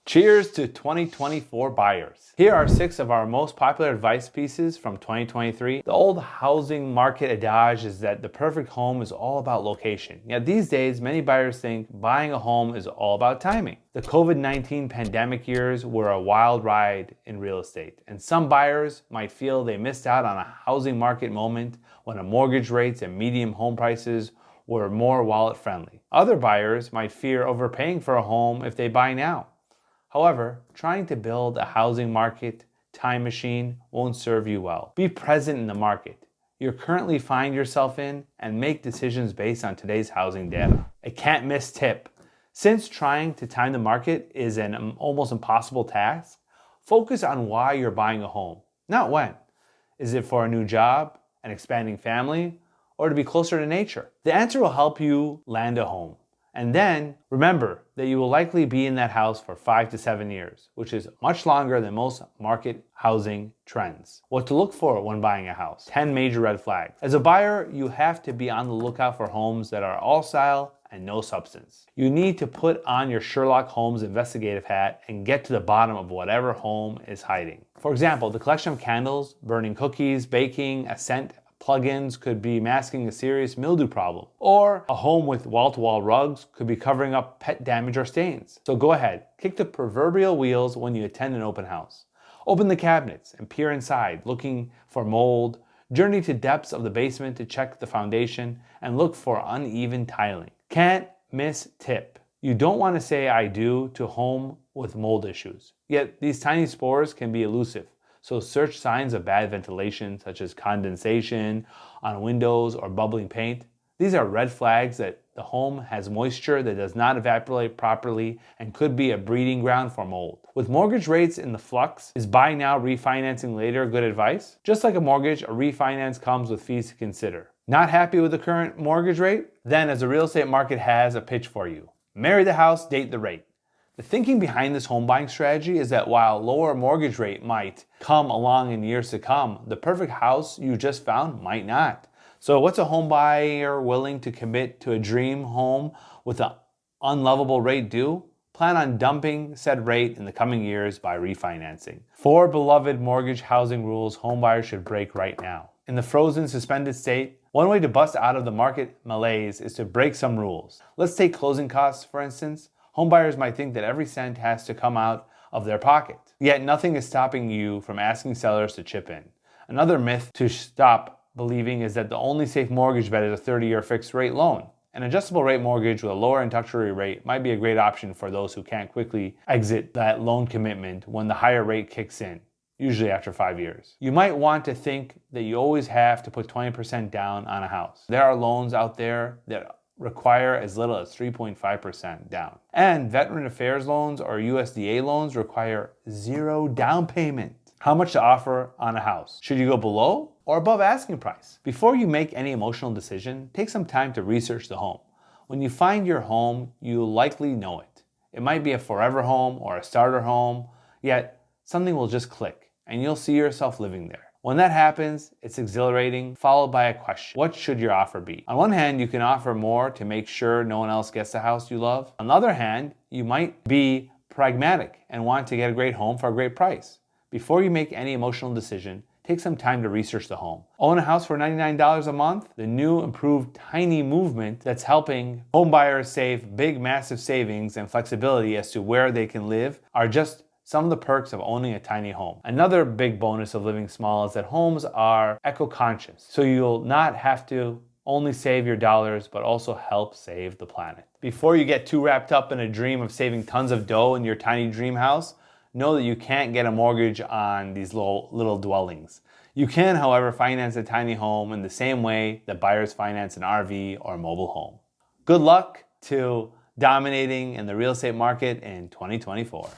Cheers to 2024 buyers. Here are 6 of our most popular advice pieces from 2023. The old housing market adage is that the perfect home is all about location. Yet these days, many buyers think buying a home is all about timing. The COVID-19 pandemic years were a wild ride in real estate, and some buyers might feel they missed out on a housing market moment when mortgage rates and median home prices were more wallet friendly. Other buyers might fear overpaying for a home if they buy now. However, trying to build a housing market time machine won't serve you well. Be present in the market you currently find yourself in and make decisions based on today's housing data. A can't miss tip. Since trying to time the market is an almost impossible task, focus on why you're buying a home, not when. Is it for a new job, an expanding family, or to be closer to nature? The answer will help you land a home. And then remember that you will likely be in that house for 5 to 7 years, which is much longer than most market housing trends. What to look for when buying a house. 10 major red flags. As a buyer, you have to be on the lookout for homes that are all style and no substance. You need to put on your Sherlock Holmes investigative hat and get to the bottom of whatever home is hiding. For example, the collection of candles, burning cookies, baking, a scent plugins could be masking a serious mildew problem. Or a home with wall-to-wall rugs could be covering up pet damage or stains. So go ahead, kick the proverbial wheels when you attend an open house. Open the cabinets and peer inside, looking for mold. Journey to depths of the basement to check the foundation and look for uneven tiling. Can't miss tip. You don't want to say I do to a home with mold issues. Yet these tiny spores can be elusive. So search signs of bad ventilation, such as condensation on windows or bubbling paint. These are red flags that the home has moisture that does not evaporate properly and could be a breeding ground for mold. With mortgage rates in the flux, is buy now, refinancing later good advice? Just like a mortgage, a refinance comes with fees to consider. Not happy with the current mortgage rate? Then, as the real estate market has a pitch for you. Marry the house, date the rate. The thinking behind this home buying strategy is that while lower mortgage rate might come along in years to come, the perfect house you just found might not. So what's a home buyer willing to commit to a dream home with an unlovable rate do? Plan on dumping said rate in the coming years by refinancing. 4 beloved mortgage housing rules home buyers should break right now. In the frozen, suspended state, one way to bust out of the market malaise is to break some rules. Let's take closing costs, for instance. Homebuyers might think that every cent has to come out of their pocket. Yet nothing is stopping you from asking sellers to chip in. Another myth to stop believing is that the only safe mortgage bet is a 30-year fixed rate loan. An adjustable rate mortgage with a lower introductory rate might be a great option for those who can't quickly exit that loan commitment when the higher rate kicks in, usually after 5 years. You might want to think that you always have to put 20% down on a house. There are loans out there that require as little as 3.5% down. And Veteran Affairs loans or USDA loans require 0 down payment. How much to offer on a house? Should you go below or above asking price? Before you make any emotional decision, take some time to research the home. When you find your home, you likely know it. It might be a forever home or a starter home, yet something will just click and you'll see yourself living there. When that happens, it's exhilarating, followed by a question. What should your offer be? On one hand, you can offer more to make sure no one else gets the house you love. On the other hand, you might be pragmatic and want to get a great home for a great price. Before you make any emotional decision, take some time to research the home. Own a house for $99 a month? The new improved tiny movement that's helping home buyers save big, massive savings and flexibility as to where they can live are just some of the perks of owning a tiny home. Another big bonus of living small is that homes are eco-conscious, so you'll not have to only save your dollars, but also help save the planet. Before you get too wrapped up in a dream of saving tons of dough in your tiny dream house, know that you can't get a mortgage on these little dwellings. You can, however, finance a tiny home in the same way that buyers finance an RV or a mobile home. Good luck to dominating in the real estate market in 2024.